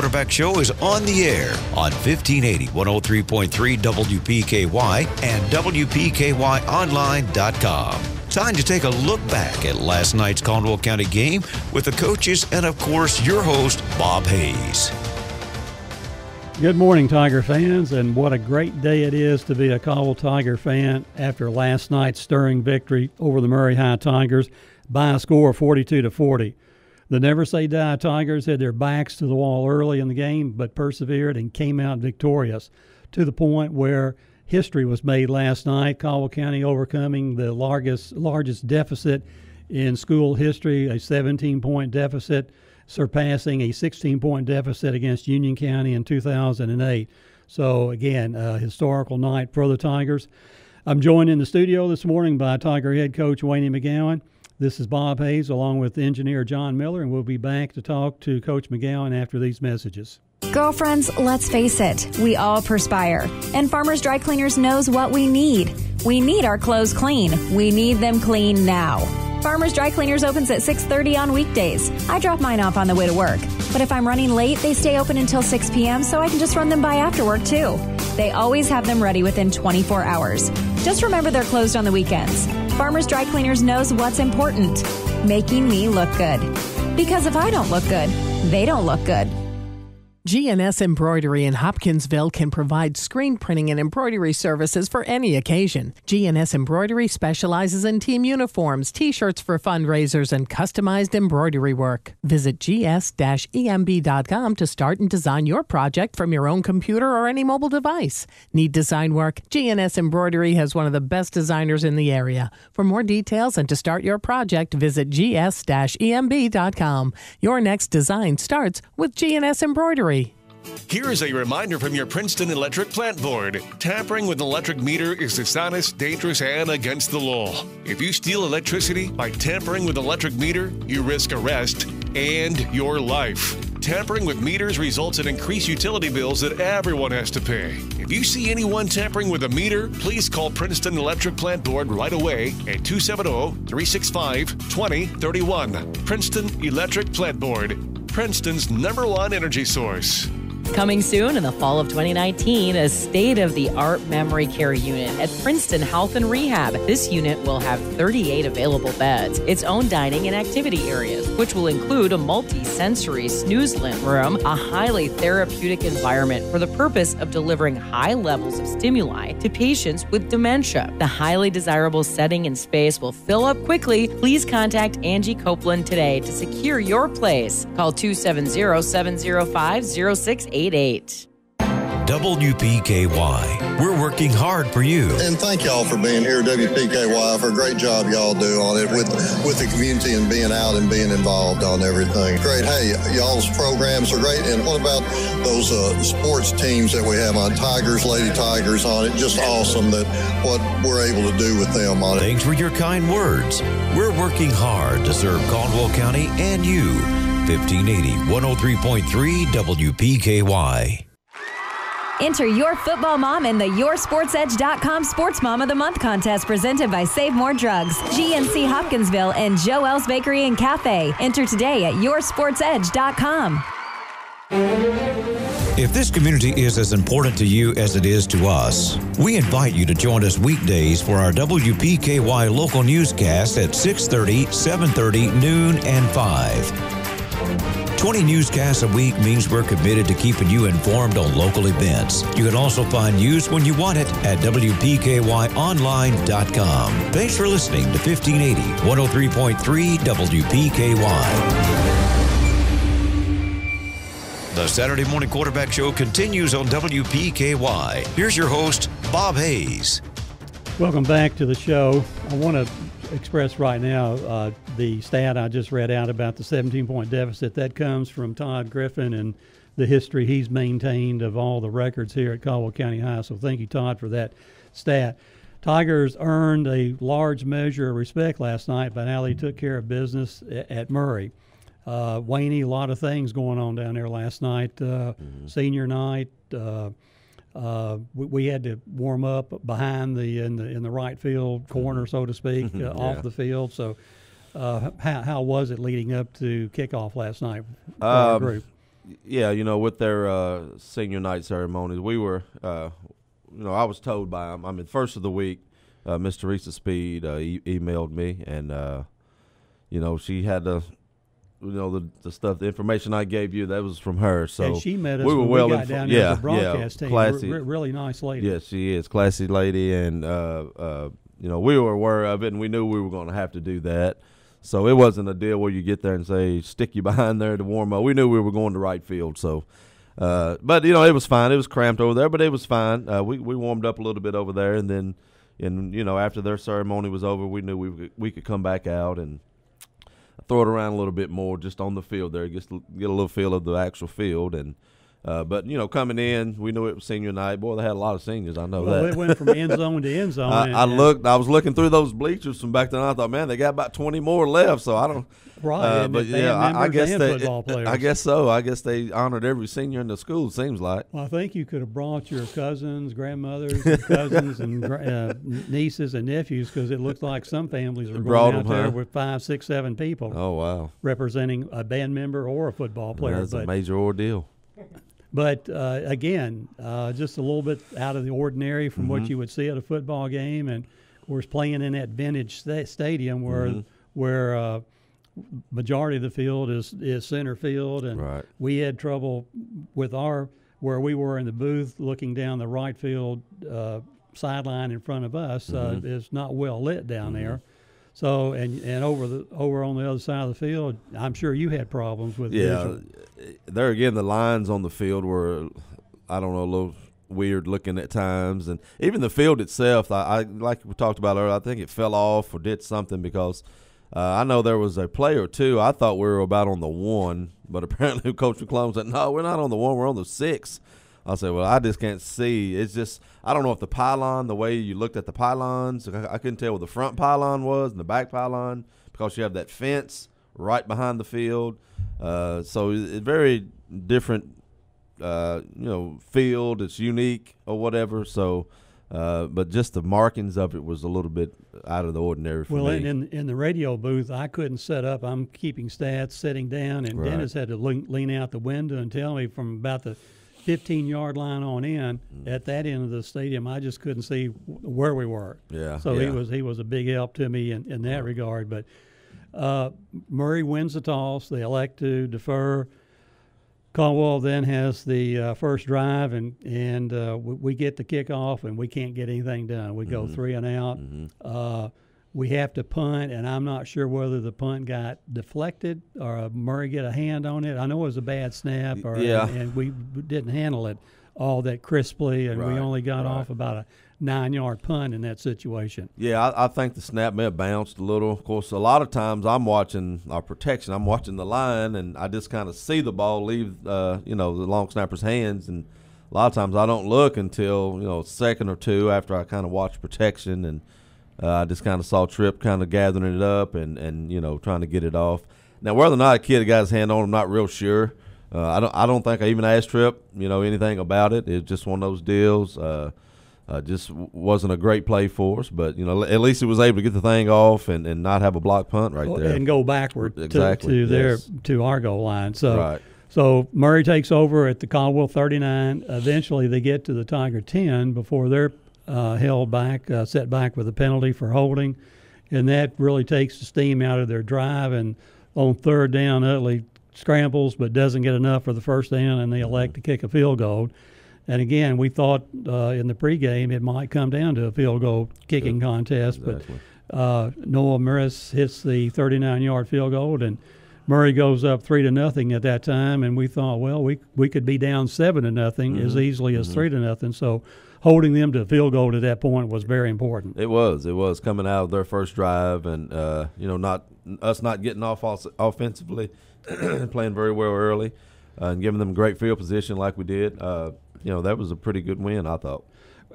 Quarterback Show is on the air on 1580, 103.3 WPKY and WPKYonline.com. Time to take a look back at last night's Caldwell County game with the coaches and, of course, your host, Bob Hayes. Good morning, Tiger fans, and what a great day it is to be a Caldwell Tiger fan after last night's stirring victory over the Murray High Tigers by a score of 42-40. The Never Say Die Tigers had their backs to the wall early in the game, but persevered and came out victorious to the point where history was made last night. Caldwell County overcoming the largest deficit in school history, a 17-point deficit, surpassing a 16-point deficit against Union County in 2008. So, again, a historical night for the Tigers. I'm joined in the studio this morning by Tiger head coach Wayne McGowan. This is Bob Hayes along with engineer John Miller, and we'll be back to talk to Coach McGowan after these messages. Girlfriends, let's face it, we all perspire. And Farmers Dry Cleaners knows what we need. We need our clothes clean. We need them clean now. Farmers Dry Cleaners opens at 6:30 on weekdays. I drop mine off on the way to work. But if I'm running late, they stay open until 6 p.m. so I can just run them by after work too. They always have them ready within 24 hours. Just remember they're closed on the weekends. Farmers Dry Cleaners knows what's important. Making me look good. Because if I don't look good, they don't look good. GNS Embroidery in Hopkinsville can provide screen printing and embroidery services for any occasion. GNS Embroidery specializes in team uniforms, T-shirts for fundraisers, and customized embroidery work. Visit gs-emb.com to start and design your project from your own computer or any mobile device. Need design work? GNS Embroidery has one of the best designers in the area. For more details and to start your project, visit gs-emb.com. Your next design starts with GNS Embroidery. Here is a reminder from your Princeton Electric Plant Board. Tampering with an electric meter is dishonest, dangerous, and against the law. If you steal electricity by tampering with an electric meter, you risk arrest and your life. Tampering with meters results in increased utility bills that everyone has to pay. If you see anyone tampering with a meter, please call Princeton Electric Plant Board right away at 270-365-2031. Princeton Electric Plant Board, Princeton's #1 energy source. Coming soon in the fall of 2019, a state-of-the-art memory care unit at Princeton Health and Rehab. This unit will have 38 available beds, its own dining and activity areas, which will include a multi-sensory snooze-lit room, a highly therapeutic environment for the purpose of delivering high levels of stimuli to patients with dementia. The highly desirable setting and space will fill up quickly. Please contact Angie Copeland today to secure your place. Call 270-705-0688. WPKY. We're working hard for you. And thank y'all for being here, WPKY, for a great job y'all do on it with the community and being out and being involved on everything. Great. Hey, y'all's programs are great. And what about those sports teams that we have on, Tigers, Lady Tigers on it? Just awesome that what we're able to do with them on it. Thanks for your kind words. We're working hard to serve Caldwell County and you. 1580, 103.3 WPKY. Enter your football mom in the YourSportsEdge.com Sports Mom of the Month contest presented by Save More Drugs, GNC Hopkinsville, and Joel's Bakery and Cafe. Enter today at YourSportsEdge.com. If this community is as important to you as it is to us, we invite you to join us weekdays for our WPKY local newscast at 6:30, 7:30, noon, and 5. 20 newscasts a week means we're committed to keeping you informed on local events. You can also find news when you want it at WPKYonline.com. Thanks for listening to 1580, 103.3 WPKY. The Saturday Morning Quarterback Show continues on WPKY. Here's your host, Bob Hayes. Welcome back to the show. I want to express right now the stat I just read out about the 17-point deficit. That comes from Todd Griffin and the history he's maintained of all the records here at Caldwell County High. So thank you, Todd, for that stat. Tigers earned a large measure of respect last night by how they took care of business at Murray. Wayne, a lot of things going on down there last night. Senior night. We had to warm up behind in the right field corner, so to speak, off the field. So, how was it leading up to kickoff last night for our group? Yeah, with their senior night ceremonies, we were, I was told by them. I mean, first of the week, Miss Teresa Speed emailed me, and she had the stuff, the information I gave you, that was from her. So and she met us we were when well we got down there as a broadcast team. Classy, really nice lady. Yes, she is, classy lady, and we were aware of it, and we knew we were going to have to do that. So it wasn't a deal where you get there and say, stick you behind there to warm up. We knew we were going to right field. So, but, it was fine. It was cramped over there, but it was fine. We warmed up a little bit over there, and then, after their ceremony was over, we knew we could come back out and throw it around a little bit more just on the field there, get a little feel of the actual field. And but, coming in, we knew it was senior night. Boy, they had a lot of seniors. I know that. Well, it went from end zone to end zone. I was looking through those bleachers from back then. I thought, man, they got about 20 more left. So I don't. Right. But I guess football players. I guess so. I guess they honored every senior in the school. It seems like. Well, I think you could have brought your cousins, grandmothers, and cousins, and nieces and nephews, because it looked like some families were going out there with 5, 6, 7 people. Oh wow! Representing a band member or a football player. That's a major ordeal. But again, just a little bit out of the ordinary from what you would see at a football game, and of course playing in that vintage stadium where majority of the field is center field, and we had trouble with where we were in the booth looking down the right field sideline in front of us is not well lit down there. So and over on the other side of the field, I'm sure you had problems with vision. There again, the lines on the field were, I don't know, a little weird looking at times, and even the field itself, I like we talked about earlier, I think it fell off or did something, because I know there was a play or two, I thought we were about on the 1, but apparently Coach McClung said, no, we're not on the 1, we're on the 6. I said, well, I just can't see. It's just, I don't know if the pylon, the way you looked at the pylons, I couldn't tell where the front pylon was and the back pylon, because you have that fence right behind the field. So it's very different, field. It's unique or whatever. So, but just the markings of it was a little bit out of the ordinary for me. Well, in the radio booth, I couldn't set up. I'm keeping stats, sitting down, and Dennis had to lean out the window and tell me from about the 15-yard line on in. At that end of the stadium, I just couldn't see where we were. So he was a big help to me in that regard. But Murray wins the toss. They elect to defer. Caldwell then has the first drive, and we get the kickoff, and we can't get anything done. We go 3 and out. We have to punt, and I'm not sure whether the punt got deflected or Murray get a hand on it. I know it was a bad snap, and we didn't handle it all that crisply, and we only got off about a 9-yard punt in that situation. Yeah, I think the snap may have bounced a little. Of course, a lot of times I'm watching our protection. I'm watching the line, and I just kind of see the ball leave, the long snapper's hands, and a lot of times I don't look until, a second or two after I kind of watch protection, and I just kind of saw Tripp kind of gathering it up and trying to get it off. Now, whether or not a kid got his hand on him, I'm not real sure. I don't think I even asked Tripp, anything about it. It's just one of those deals. Just wasn't a great play for us, but at least he was able to get the thing off and not have a block punt right there and go backward to our goal line. So Murray takes over at the Caldwell 39. Eventually, they get to the Tiger 10 before they're held back, set back with a penalty for holding, and that really takes the steam out of their drive. And on third down, Utley scrambles but doesn't get enough for the first down, and they elect to kick a field goal. And again, we thought in the pregame it might come down to a field goal kicking contest, but Noah Morris hits the 39-yard field goal, and Murray goes up 3-0 at that time. And we thought, well, we could be down 7-0 as easily as 3-0. So holding them to a field goal at that point was very important. It was coming out of their first drive, and not getting off offensively, playing very well early, and giving them great field position like we did. That was a pretty good win, I thought.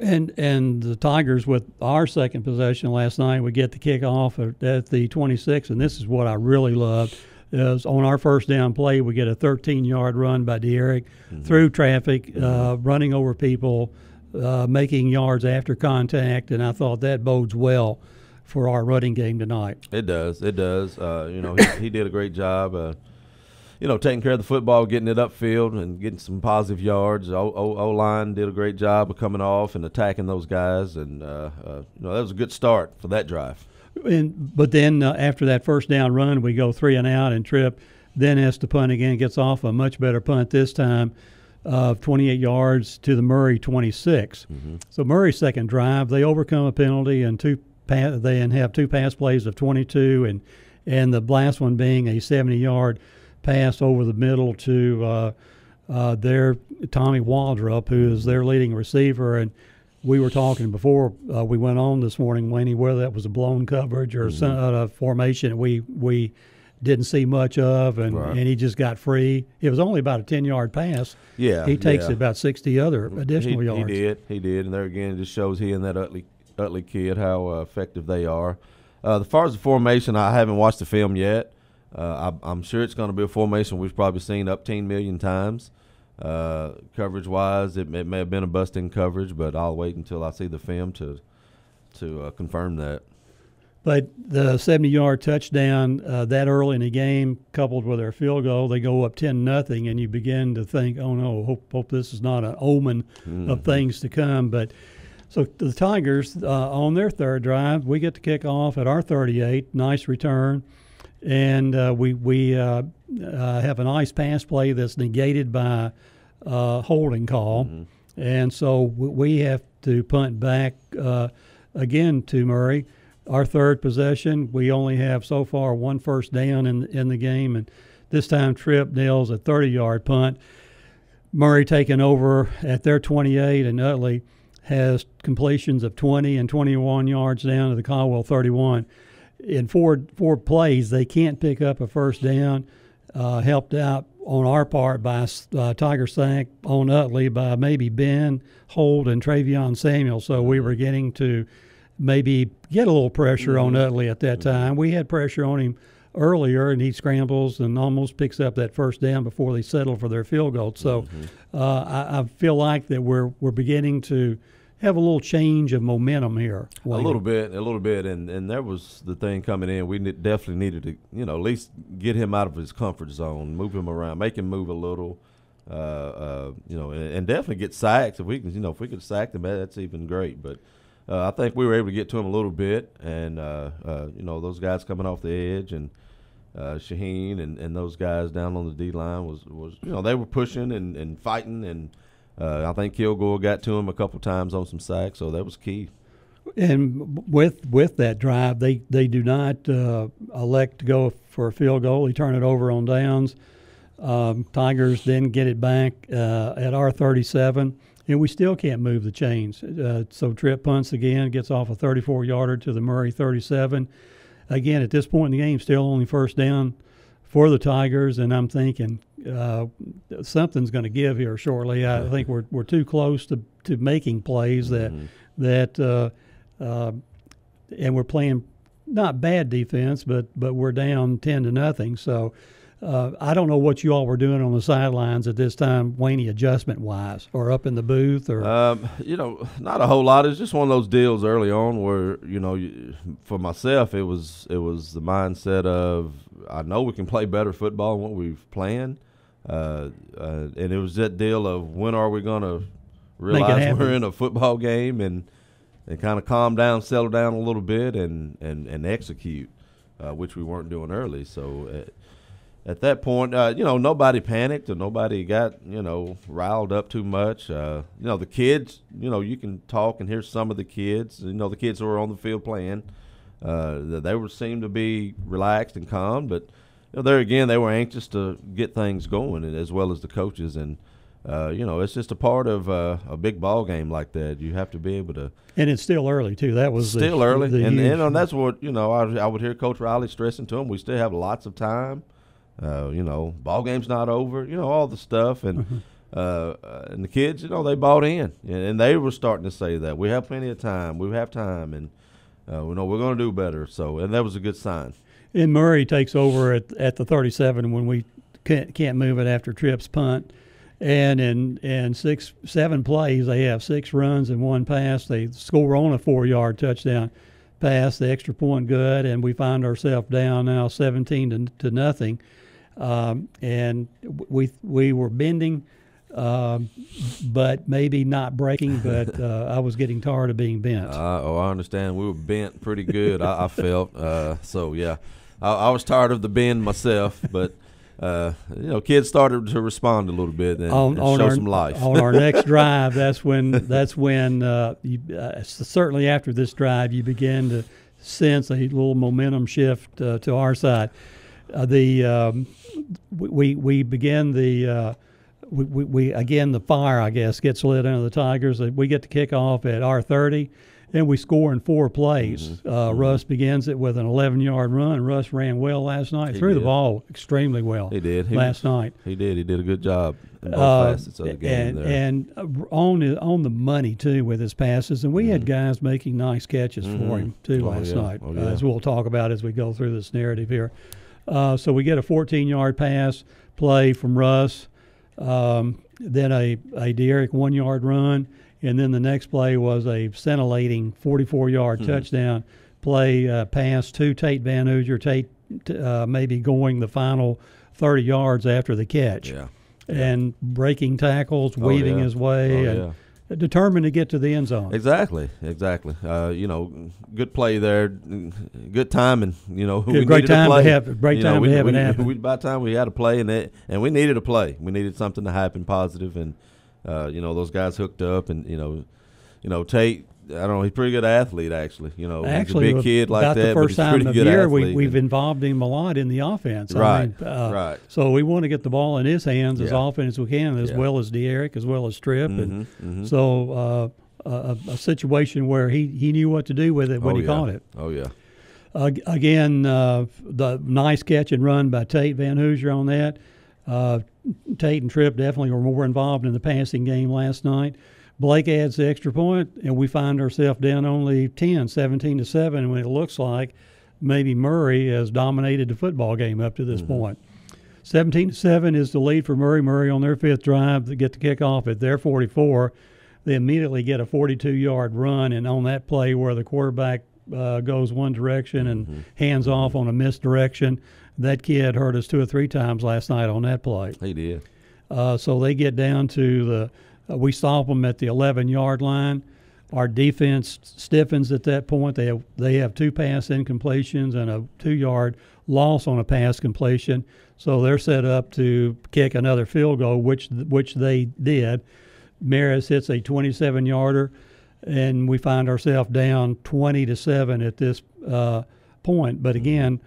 And the Tigers, with our second possession last night, we get the kickoff at the 26, and this is what I really loved. Is on our first down play, we get a 13-yard run by De'Eric through traffic, running over people, making yards after contact, and I thought that bodes well for our running game tonight. It does. He did a great job. taking care of the football, getting it upfield, and getting some positive yards. O-line did a great job of coming off and attacking those guys, and that was a good start for that drive. But then after that first down run, we go 3 and out, and Tripp then has to punt again, gets off a much better punt this time of 28 yards to the Murray 26. Mm-hmm. So Murray's second drive, they overcome a penalty and they have 2 pass plays of 22, and the last one being a 70-yard pass over the middle to their Tommy Waldrop, who is their leading receiver. And we were talking before we went on this morning, Wayne, whether that was a blown coverage or some formation we didn't see much of, and he just got free. It was only about a 10-yard pass. Yeah, he takes about 60 other additional yards. He did, and there again, it just shows he and that Utley kid how effective they are. As far as the formation, I haven't watched the film yet. I'm sure it's going to be a formation we've probably seen up 10 million times. Coverage-wise, it may have been a busting coverage, but I'll wait until I see the film to confirm that. But the 70-yard touchdown that early in the game, coupled with their field goal, they go up 10-0, and you begin to think, oh, no, hope this is not an omen of things to come. But so the Tigers, on their third drive, we get to kick off at our 38, nice return. And we have a nice pass play that's negated by a holding call. Mm-hmm. And so we have to punt back again to Murray. Our third possession, we only have so far 1 first down in the game, and this time Tripp nails a 30-yard punt. Murray taking over at their 28, and Utley has completions of 20 and 21 yards down to the Caldwell 31. In four plays, they can't pick up a first down, helped out on our part by Tiger sack on Utley by maybe Ben Holt and Travion Samuel. So we were getting to maybe get a little pressure on Utley at that time. We had pressure on him earlier, and he scrambles and almost picks up that first down before they settle for their field goal. So I feel like that we're beginning to have a little change of momentum here. A little bit, and there was the thing coming in. We definitely needed to, at least get him out of his comfort zone, move him around, make him move a little, and definitely get sacked. If we could sack him, that's even great. But I think we were able to get to him a little bit, and those guys coming off the edge and Shaheen and those guys down on the D line was they were pushing and fighting, and I think Kilgore got to him a couple times on some sacks, so that was key. And with that drive, they do not elect to go for a field goal. They turn it over on downs. Tigers then get it back at our 37. And we still can't move the chains. So Tripp punts again, gets off a 34-yarder to the Murray 37. Again, at this point in the game, still only first down for the Tigers, and I'm thinking something's going to give here shortly. I think we're too close to making plays and we're playing not bad defense, but we're down 10-0. So I don't know what you all were doing on the sidelines at this time, Wayne, adjustment-wise, or up in the booth, or not a whole lot. It's just one of those deals early on where for myself, it was the mindset of I know we can play better football than what we've planned, and it was that deal of when are we going to realize we're in a football game and kind of calm down, settle down a little bit, and execute, which we weren't doing early. So. At that point, nobody panicked or nobody got, riled up too much. The kids, you can talk and hear some of the kids, the kids who were on the field playing, they seemed to be relaxed and calm. But, there again, they were anxious to get things going, and as well as the coaches. And, it's just a part of a big ball game like that. You have to be able to. And it's still early, too. That was still early. And that's what, I would hear Coach Riley stressing to them. We still have lots of time. Ball game's not over, all the stuff. And and the kids, they bought in. And they were starting to say that. We have plenty of time. We have time. And, we're going to do better. So, and that was a good sign. And Murray takes over at the 37 when we can't move it after Tripp's punt. And in 7 plays, they have 6 runs and 1 pass. They score on a 4-yard touchdown pass, the extra point good, and we find ourselves down now 17-0. and we were bending, but maybe not breaking. But I was getting tired of being bent. I understand. We were bent pretty good. I felt so. Yeah, I was tired of the bend myself, but. Kids started to respond a little bit and show some life. On our next drive, that's when certainly after this drive, you begin to sense a little momentum shift to our side. We begin the fire, I guess, gets lit under the Tigers. We get to kick off at our 30. Then we score in 4 plays. Russ begins it with an 11-yard run. Russ ran well last night. Threw the ball extremely well. He did. Last night. He did. He did a good job in both facets of the game. And on the money, too, with his passes. And we had guys making nice catches for him, too, last night, as we'll talk about as we go through this narrative here. So we get a 14-yard pass play from Russ, then a De'Eric 1-yard run. And then the next play was a scintillating 44-yard touchdown play pass to Tate Van Hoosier. Tate maybe going the final 30 yards after the catch. And breaking tackles, weaving his way, and determined to get to the end zone. Exactly. Good play there, good timing. Great time to have it happen. By the time we had a play, and we needed a play. We needed something to happen positive, and those guys hooked up, and Tate. I don't know. He's a pretty good athlete, actually. He's a big kid like about that. The first but he's time pretty of good year athlete. we've involved him a lot in the offense. Right. Right. So we want to get the ball in his hands as often as we can, as well as De'Eric, as well as Tripp, and so a situation where he knew what to do with it when he caught it. Oh yeah. Again, the nice catch and run by Tate Van Hoosier on that. Tate and Tripp definitely were more involved in the passing game last night. Blake adds the extra point, and we find ourselves down only 17-7, when it looks like maybe Murray has dominated the football game up to this point. 17-7 is the lead for Murray. Murray on their 5th drive, they get the kickoff at their 44. They immediately get a 42-yard run, and on that play where the quarterback goes one direction and hands off on a misdirection, that kid hurt us 2 or 3 times last night on that play. He did. So they get down to we stop them at the 11-yard line. Our defense stiffens at that point. They have 2 pass incompletions and a 2-yard loss on a pass completion. So they're set up to kick another field goal, which they did. Maris hits a 27-yarder, and we find ourselves down 20-7 at this point. But again,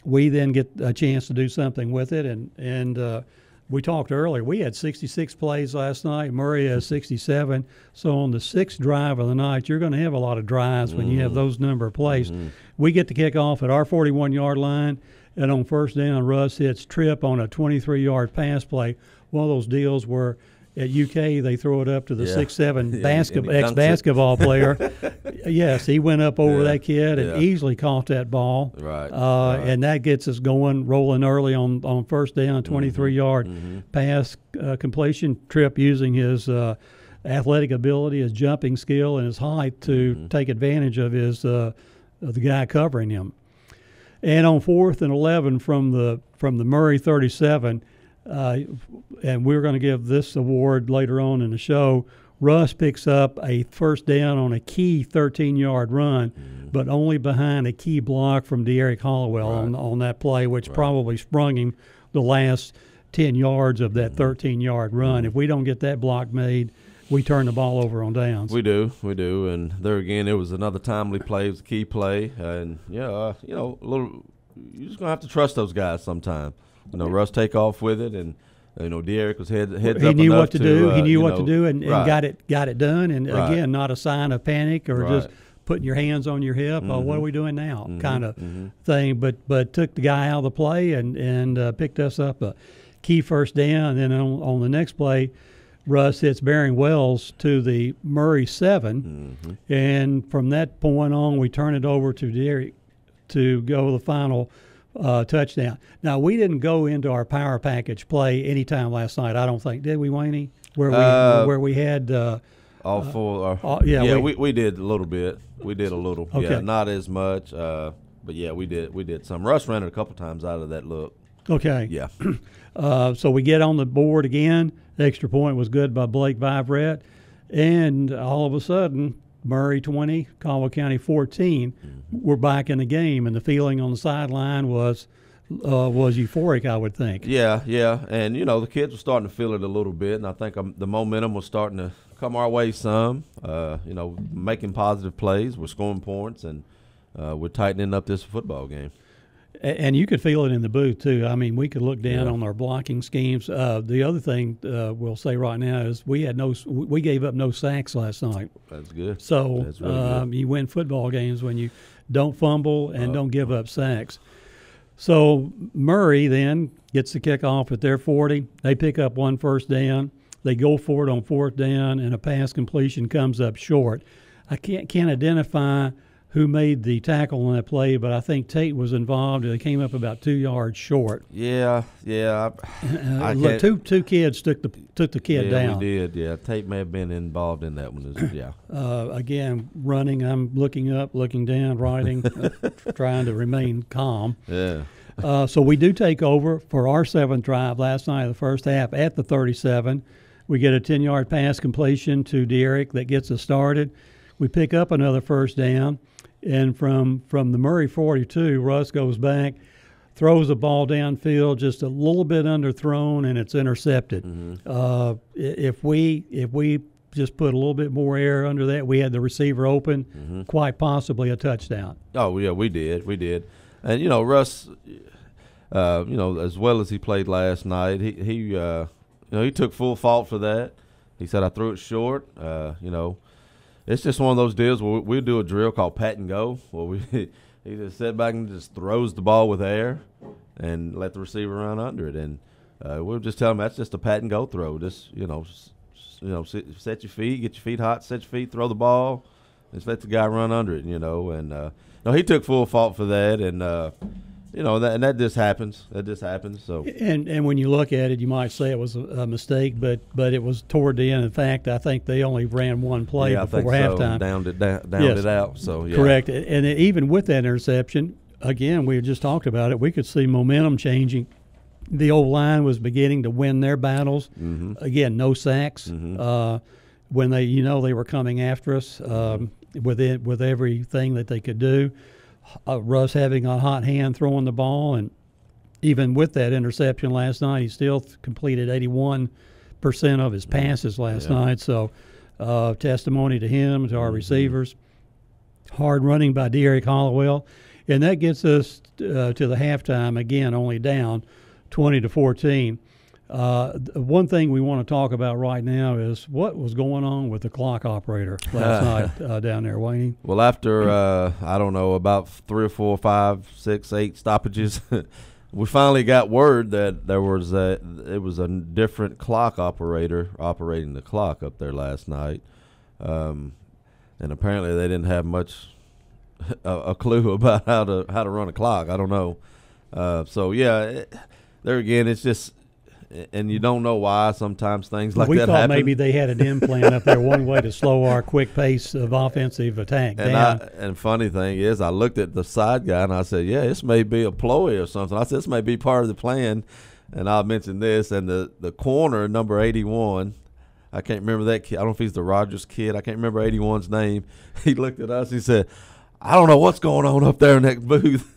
we then get a chance to do something with it, and we talked earlier. We had 66 plays last night. Murray has 67. So on the 6th drive of the night, you're going to have a lot of drives when you have those number of plays. We get to kick off at our 41-yard line, and on first down, Russ hits Tripp on a 23-yard pass play. One of those deals where at UK they throw it up to the 6'7" ex-basketball player. Yes, he went up over that kid and easily caught that ball. Right. And that gets us rolling early on first down, 23-yard pass completion. Tripp using his athletic ability, his jumping skill, and his height to take advantage of the guy covering him. And on 4th and 11 from the Murray 37, and we're going to give this award later on in the show, Russ picks up a first down on a key 13-yard run, but only behind a key block from De'Eric Hollowell on that play, which probably sprung him the last 10 yards of that 13-yard run. If we don't get that block made, we turn the ball over on downs. We do, and there again, it was another timely play. It was a key play, and you're just gonna have to trust those guys sometime. Russ take off with it, and De'Eric was heads up. He knew what to do. He knew what to do, and got it done. And again, not a sign of panic or just putting your hands on your hip. Oh, what are we doing now? Kind of thing. But took the guy out of the play and picked us up a key first down. And then on the next play, Russ hits Bearing Wells to the Murray 7, and from that point on, we turn it over to De'Eric to go the final touchdown. Now, we didn't go into our power package play anytime last night, I don't think. Did we, Wayne? Where we had all 4. We did a little bit. We did a little. Okay. Yeah, not as much. But yeah, we did some. Russ ran it a couple times out of that look. Okay. Yeah. So we get on the board again. The extra point was good by Blake Vivrette. And all of a sudden, Murray 20, Caldwell County 14. We're back in the game, and the feeling on the sideline was euphoric, I would think. Yeah, and the kids were starting to feel it a little bit, and I think the momentum was starting to come our way some. Making positive plays, we're scoring points, and we're tightening up this football game. And you could feel it in the booth too. I mean, we could look down on our blocking schemes. The other thing we'll say right now is we gave up no sacks last night. That's good. So that's really good. You win football games when you don't fumble and don't give up sacks. So Murray then gets the kickoff at their 40. They pick up one first down. They go for it on fourth down, and a pass completion comes up short. I can't identify who made the tackle on that play, but I think Tate was involved. They came up about 2 yards short. Yeah. Look, two kids took the kid down. Yeah, we did. Yeah, Tate may have been involved in that one. Yeah. Again, running, I'm looking up, looking down, writing, trying to remain calm. Yeah. So we do take over for our 7th drive last night of the first half at the 37. We get a 10-yard pass completion to Derek that gets us started. We pick up another first down. And from the Murray 42, Russ goes back, throws the ball downfield, just a little bit underthrown, and it's intercepted. Mm-hmm. If we just put a little bit more air under that, we had the receiver open, quite possibly a touchdown. Oh yeah, we did. And Russ, as well as he played last night, he took full fault for that. He said, "I threw it short." It's just one of those deals where we'll do a drill called pat and go, where he just sit back and just throws the ball with air and let the receiver run under it. And we'll just tell him that's just a pat and go throw. Just set your feet, get your feet hot, set your feet, throw the ball, just let the guy run under it. And he took full fault for that, and that just happens. So and when you look at it, you might say it was a mistake, but it was toward the end. In fact, I think they only ran one play before halftime. Downed it out. So yeah. Correct. And even with that interception, again, we just talked about it. We could see momentum changing. The old line was beginning to win their battles. Mm-hmm. Again, no sacks. Mm-hmm. When they were coming after us with everything that they could do. Russ having a hot hand throwing the ball, and even with that interception last night, he still completed 81% of his passes last night. So testimony to him, to our receivers. Hard running by Derek Hollowell. And that gets us to the halftime, again, only down 20-14. One thing we want to talk about right now is what was going on with the clock operator last night down there, Wayne. Well, after, about 3 or 4, 5, 6, 8 stoppages, we finally got word that it was a different clock operator operating the clock up there last night. And apparently they didn't have much a clue about how to run a clock. I don't know. There again, it's just – and you don't know why sometimes things like that happen. We thought maybe they had an implant up there, one way to slow our quick pace of offensive attack down. And funny thing is, I looked at the side guy and I said, yeah, this may be a ploy or something. I said, this may be part of the plan. And I mentioned this, and the corner, number 81, I can't remember that kid. I don't know if he's the Rogers kid. I can't remember 81's name. He looked at us. He said, I don't know what's going on up there in that booth.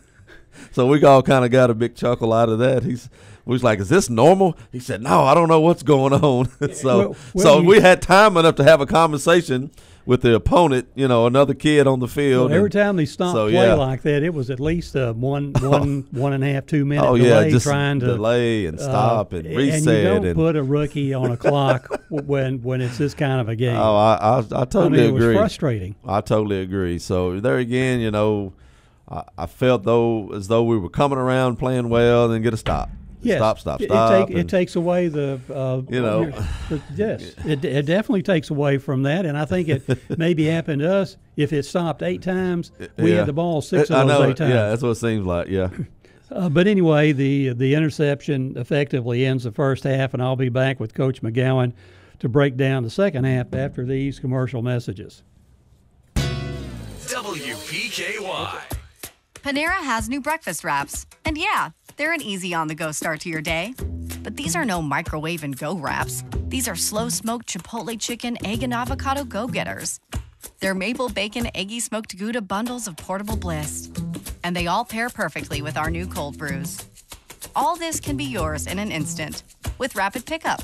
So we all kind of got a big chuckle out of that. We was like, is this normal? He said, no, I don't know what's going on. So we had time enough to have a conversation with the opponent, another kid on the field. Every time they stopped play like that, it was at least a one and a half, 2 minute delay, just trying to delay and stop and reset. And you don't put a rookie on a clock when it's this kind of a game. Oh, I totally agree. It was frustrating. I totally agree. So there again, I felt as though we were coming around playing well and then get a stop. Yes. Stop. It takes away the yes, it definitely takes away from that, and I think it maybe happened to us. If it stopped 8 times, we had the ball 6 of those 8 times. Yeah, that's what it seems like. Yeah. But anyway, the interception effectively ends the first half, and I'll be back with Coach McGowan to break down the second half after these commercial messages. WPKY. Panera has new breakfast wraps. And yeah, they're an easy on-the-go start to your day. But these are no microwave and go wraps. These are slow-smoked Chipotle chicken, egg, and avocado go-getters. They're maple bacon, eggy smoked Gouda bundles of portable bliss. And they all pair perfectly with our new cold brews. All this can be yours in an instant with Rapid Pickup.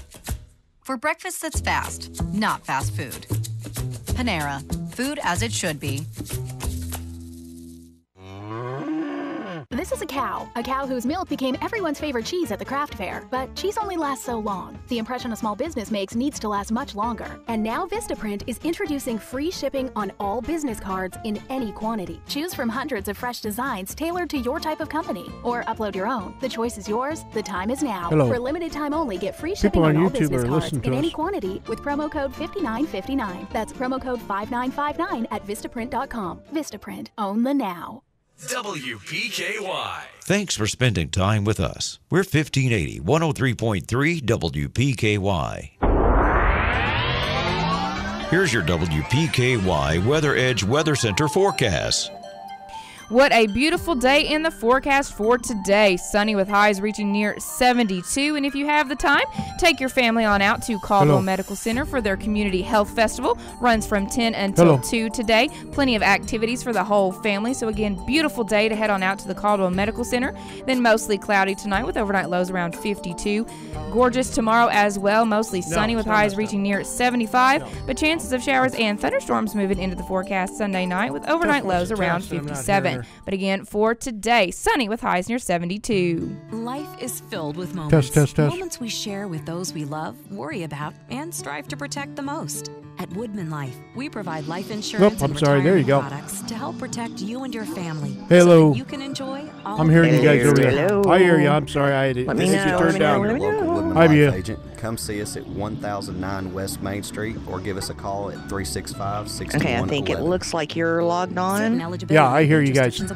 For breakfast that's fast, not fast food. Panera, food as it should be. This is a cow whose milk became everyone's favorite cheese at the craft fair. But cheese only lasts so long. The impression a small business makes needs to last much longer. And now Vistaprint is introducing free shipping on all business cards in any quantity. Choose from hundreds of fresh designs tailored to your type of company. Or upload your own. The choice is yours. The time is now. Hello. For a limited time only, get free shipping on all business cards in any quantity with promo code 5959. That's promo code 5959 at Vistaprint.com. Vistaprint. Own the now. WPKY. Thanks for spending time with us. We're 1580, 103.3 WPKY. Here's your WPKY Weather Edge Weather Center forecast. What a beautiful day in the forecast for today. Sunny with highs reaching near 72. And if you have the time, take your family on out to Caldwell Medical Center for their Community Health Festival. Runs from 10 until 2 today. Plenty of activities for the whole family. So again, beautiful day to head on out to the Caldwell Medical Center. Then mostly cloudy tonight with overnight lows around 52. Gorgeous tomorrow as well. Mostly sunny with highs reaching near 75. But chances of showers and thunderstorms moving into the forecast Sunday night with overnight lows around 57. But again, for today, sunny with highs near 72. Life is filled with moments. Test. Moments we share with those we love, worry about, and strive to protect the most. At Woodman Life, we provide life insurance and retirement products to help protect you and your family. Hello. So you can enjoy all I'm hearing you guys over there. Hello. I hear you. I'm sorry. I didn't Let me turn down. Your local Woodman Hi, Life yeah. agent. Come see us at 1009 West Main Street or give us a call at 365-6111. Okay, I think it looks like you're logged on. Yeah, I hear you guys. Can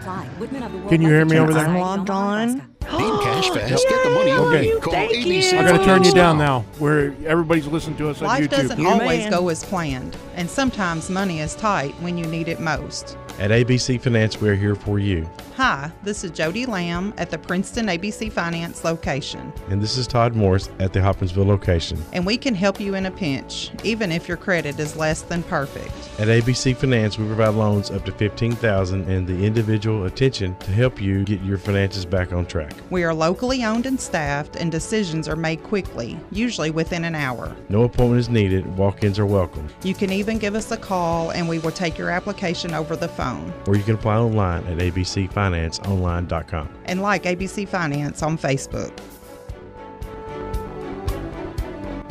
you hear me over there? I'm logged on. Beat Cash Fast. Get the money on you. Call ABC. I got to turn you down now, where everybody's listening to us on Life YouTube. doesn't always go as planned, and sometimes money is tight when you need it most. At ABC Finance, we're here for you. Hi, this is Jody Lamb at the Princeton ABC Finance location. And this is Todd Morris at the Hopkinsville location. And we can help you in a pinch, even if your credit is less than perfect. At ABC Finance, we provide loans up to $15,000 and the individual attention to help you get your finances back on track. We are locally owned and staffed, and decisions are made quickly, usually within an hour. No appointment is needed. Walk-ins are welcome. You can even give us a call, and we will take your application over the phone. Or you can apply online at abcfinanceonline.com. And like ABC Finance on Facebook.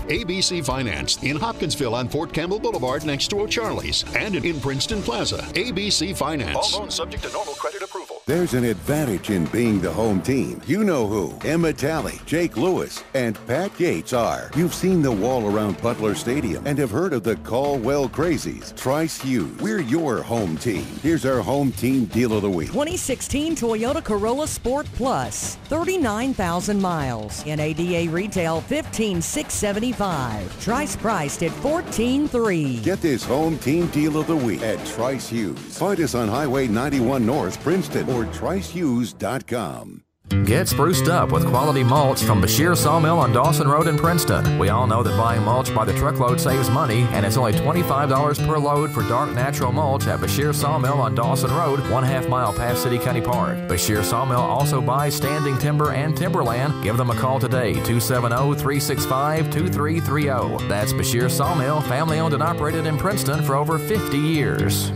ABC Finance in Hopkinsville on Fort Campbell Boulevard next to O'Charlie's and in Princeton Plaza. ABC Finance. All loans subject to normal credit approval. There's an advantage in being the home team. You know who Emma Talley, Jake Lewis, and Pat Gates are. You've seen the wall around Butler Stadium and have heard of the Caldwell Crazies. Trice Hughes, we're your home team. Here's our home team deal of the week. 2016 Toyota Corolla Sport Plus, 39,000 miles. NADA retail $15,675. Trice priced at $14,300. Get this home team deal of the week at Trice Hughes. Find us on Highway 91 North, Princeton, or TriceHughes.com. Get spruced up with quality mulch from Bashir Sawmill on Dawson Road in Princeton. We all know that buying mulch by the truckload saves money, and it's only $25 per load for dark natural mulch at Bashir Sawmill on Dawson Road, 1/2 mile past City County Park. Bashir Sawmill also buys standing timber and timberland. Give them a call today, 270-365-2330. That's Bashir Sawmill, family owned and operated in Princeton for over 50 years.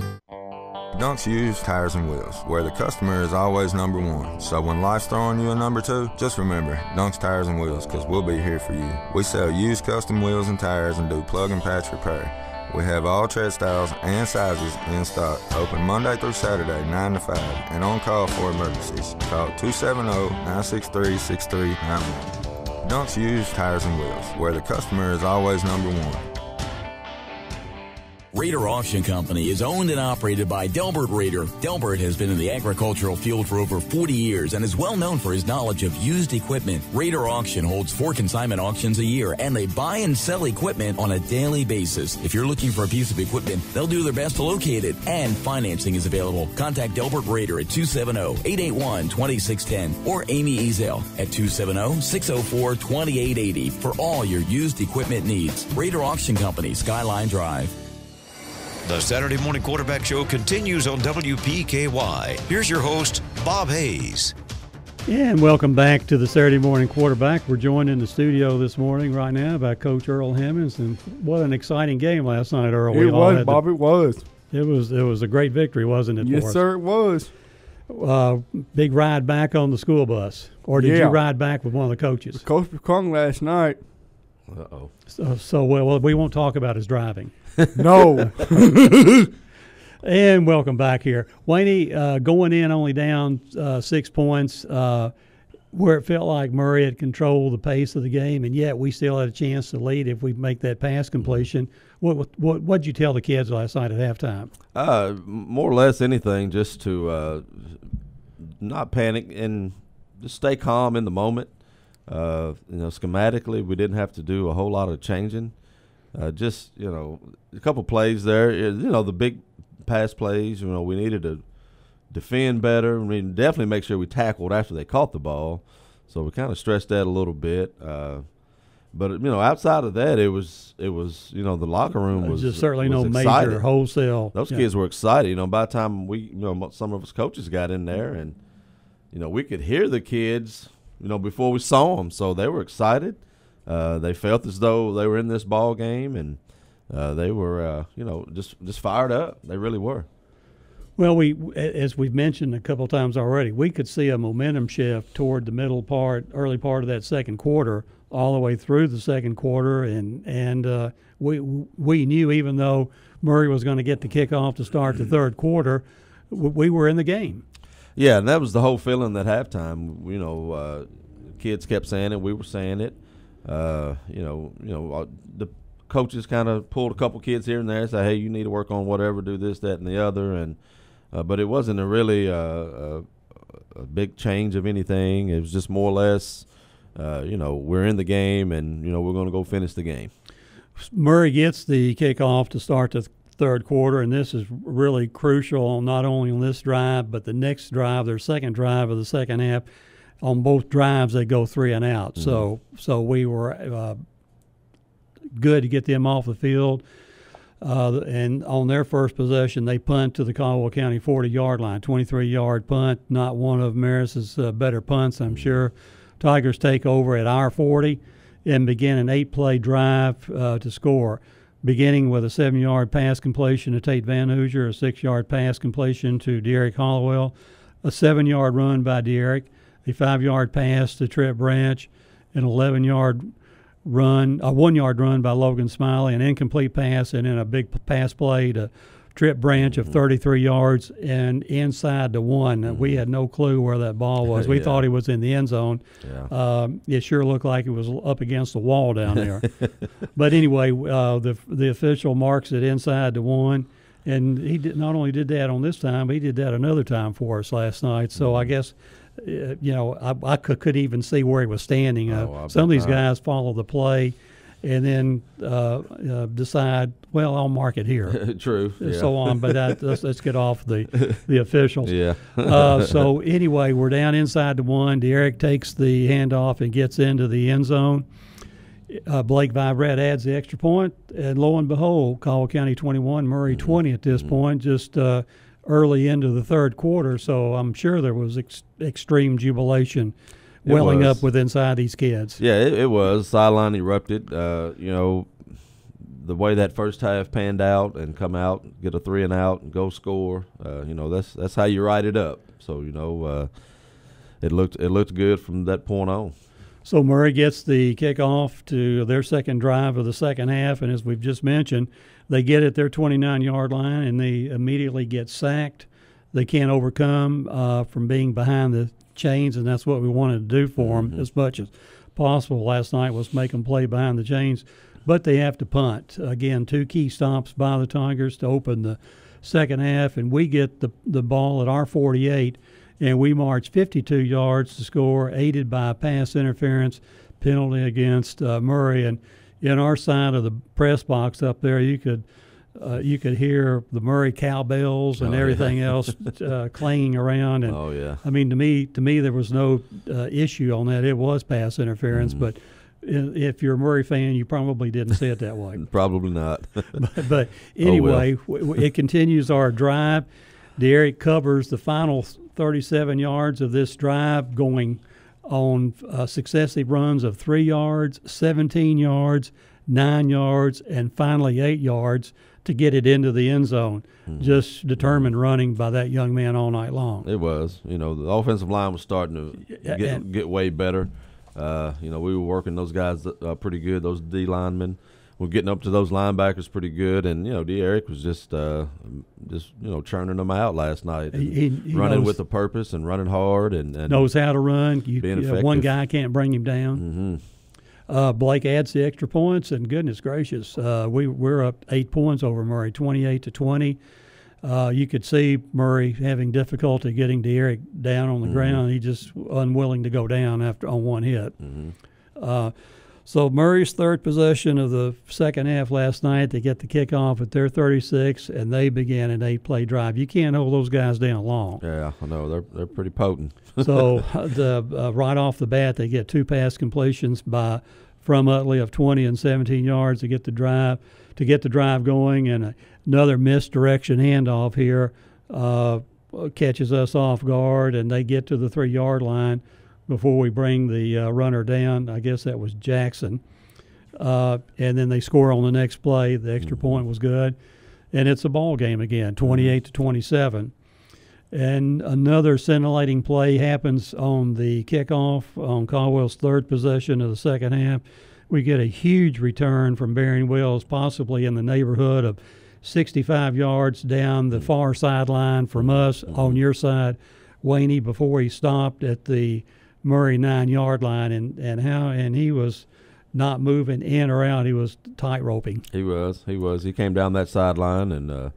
Dunks Used Tires and Wheels, where the customer is always number one. So when life's throwing you a number two, just remember, Dunks Tires and Wheels, because we'll be here for you. We sell used custom wheels and tires and do plug and patch repair. We have all tread styles and sizes in stock. Open Monday through Saturday, 9 to 5, and on call for emergencies. Call 270-963-6391. Dunks Used Tires and Wheels, where the customer is always number one. Raider Auction Company is owned and operated by Delbert Raider. Delbert has been in the agricultural field for over 40 years and is well known for his knowledge of used equipment. Raider Auction holds 4 consignment auctions a year, and they buy and sell equipment on a daily basis. If you're looking for a piece of equipment, they'll do their best to locate it, and financing is available. Contact Delbert Raider at 270-881-2610 or Amy Ezel at 270-604-2880 for all your used equipment needs. Raider Auction Company, Skyline Drive. The Saturday Morning Quarterback Show continues on WPKY. Here's your host, Bob Hayes. And welcome back to the Saturday Morning Quarterback. We're joined in the studio this morning right now by Coach Earl Hemmings. And what an exciting game last night, Earl. It was, Bob. It was. It was a great victory, wasn't it? Yes, sir, it was. Big ride back on the school bus. Or did you ride back with one of the coaches? Coach McClung last night. Uh-oh. So we won't talk about his driving. No. And welcome back here. Wayne, going in only down 6 points, where it felt like Murray had controlled the pace of the game, and yet we still had a chance to lead if we make that pass completion. What'd you tell the kids last night at halftime? More or less anything, just to not panic and just stay calm in the moment. Schematically, we didn't have to do a whole lot of changing. Just, a couple plays there. The big pass plays, we needed to defend better. I mean, definitely make sure we tackled after they caught the ball. So we kind of stressed that a little bit. But outside of that, it was the locker room was just certainly was no excited. Major wholesale. Those kids were excited. By the time some of us coaches got in there, and we could hear the kids, before we saw them. So they were excited. They felt as though they were in this ball game, and they were, just fired up. They really were. Well, as we've mentioned a couple of times already, we could see a momentum shift toward the early part of that second quarter, all the way through the second quarter, and we knew, even though Murray was going to get the kickoff to start the third quarter, we were in the game. Yeah, and that was the whole feeling at halftime. Kids kept saying it, we were saying it. The coaches kind of pulled a couple kids here and there and said, hey, you need to work on whatever, do this, that, and the other. And but it wasn't a really a big change of anything. It was just more or less, we're in the game, and, we're going to go finish the game. Murray gets the kickoff to start the third quarter, and this is really crucial, not only on this drive, but the next drive, their second drive of the second half. On both drives, they go 3 and out. Mm-hmm. So we were good to get them off the field. And on their first possession, they punt to the Caldwell County 40-yard line, 23-yard punt. Not one of Maris's better punts, I'm sure. Tigers take over at our 40 and begin an 8-play drive to score, beginning with a 7-yard pass completion to Tate Van Hoosier, a 6-yard pass completion to Derek Hollowell, a 7-yard run by Derek, a 5-yard pass to Trip Branch, an 11-yard run, a 1-yard run by Logan Smiley, an incomplete pass, and then a big pass play to Trip Branch of 33 yards and inside the one. We had no clue where that ball was. We thought he was in the end zone. Yeah. It sure looked like it was up against the wall down there. But anyway, the official marks it inside the one. And he not only did that on this time, but he did that another time for us last night. So I guess – I couldn't even see where he was standing. Some of these guys follow the play and then decide, well, I'll mark it here. True. Yeah. So on. But let's get off the officials. Yeah. So anyway, we're down inside the one. Derek takes the handoff and gets into the end zone. Blake Vibrett adds the extra point, and lo and behold, Caldwell County 21, Murray 20 at this point, just early into the third quarter, so I'm sure there was extreme jubilation welling up with inside these kids. Yeah, it was. Sideline erupted. The way that first half panned out and come out, get a 3 and out, and go score. That's how you write it up. So it looked good from that point on. So Murray gets the kickoff to their second drive of the second half, and as we've just mentioned, they get at their 29-yard line, and they immediately get sacked. They can't overcome from being behind the chains, and that's what we wanted to do for them as much as possible last night, was make them play behind the chains. but they have to punt. Again, 2 key stops by the Tigers to open the second half, and we get the ball at our 48, and we march 52 yards to score, aided by a pass interference penalty against Murray. And in our side of the press box up there, you could hear the Murray cowbells and everything else clanging around. And I mean, to me, there was no issue on that. It was pass interference, but if you're a Murray fan, you probably didn't see it that way. Probably not. but anyway, it continues our drive. Derek covers the final 37 yards of this drive, going on successive runs of 3 yards, 17 yards, 9 yards, and finally 8 yards to get it into the end zone. Just determined running by that young man all night long. It was. The offensive line was starting to get way better. We were working those guys pretty good. Those D linemen were getting up to those linebackers pretty good, and D'Eric was just churning them out last night. He running with a purpose and running hard and knows how to run. Being effective. One guy can't bring him down. Blake adds the extra points, and goodness gracious, we're up 8 points over Murray, 28-20. You could see Murray having difficulty getting D'Eric down on the ground. He just unwilling to go down on one hit. So Murray's third possession of the second half last night, they get the kickoff at their 36, and they began an 8-play drive. You can't hold those guys down long. Yeah, I know. They're pretty potent. So right off the bat, they get 2 pass completions from Utley of 20 and 17 yards to get the drive going, and another misdirection handoff here catches us off guard, and they get to the 3-yard line before we bring the runner down. I guess that was Jackson. And then they score on the next play. The extra point was good. And it's a ball game again, 28-27. And another scintillating play happens on the kickoff on Caldwell's third possession of the second half. We get a huge return from Barron Wells, possibly in the neighborhood of 65 yards down the far sideline from us on your side, Waney, before he stopped at the Murray 9-yard line, and he was not moving in or out. He was tight roping. He was. He came down that sideline, and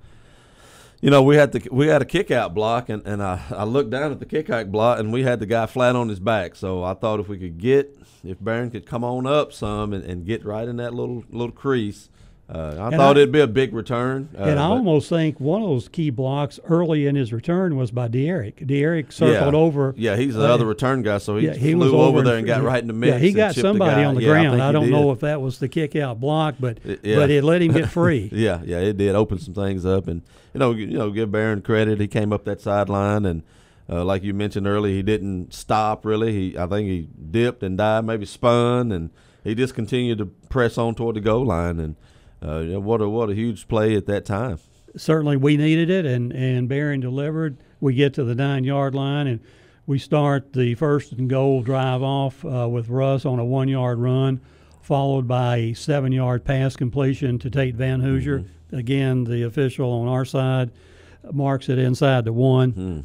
we had a kick out block, and I looked down at the kick out block, and we had the guy flat on his back. So I thought if Barron could come on up some and get right in that little crease. I thought it'd be a big return. And I almost think one of those key blocks early in his return was by D'Eric. D'Eric circled over. Yeah, he's the other return guy, so he flew over there and got right in the mix. Yeah, he got somebody on the ground. I don't know if that was the kick-out block, but it let him get free. Yeah, it did open some things up. And, give Barron credit. He came up that sideline, and like you mentioned earlier, he didn't stop really. I think he dipped and dived, maybe spun, and he just continued to press on toward the goal line. And what a huge play at that time. Certainly we needed it, and Barron delivered. We get to the 9-yard line, and we start the first and goal drive off with Russ on a 1-yard run, followed by a 7-yard pass completion to Tate Van Hoosier. Again, the official on our side marks it inside the 1.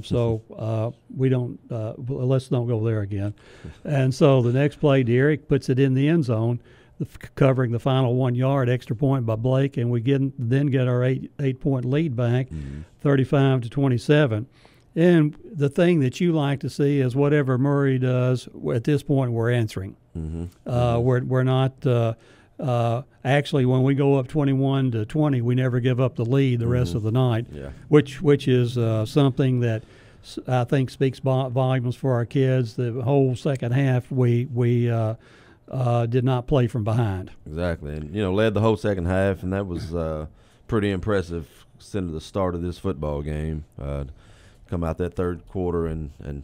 So we don't let's don't go there again. And so the next play, D'Eric puts it in the end zone, covering the final 1-yard extra point by Blake, and we then get our 8-point lead back, 35-27. And the thing that you like to see is whatever Murray does, at this point we're answering. We're not actually, when we go up 21-20, we never give up the lead the rest of the night, which is something that I think speaks volumes for our kids. The whole second half we did not play from behind. Exactly, and led the whole second half, and that was pretty impressive since the start of this football game. Come out that third quarter and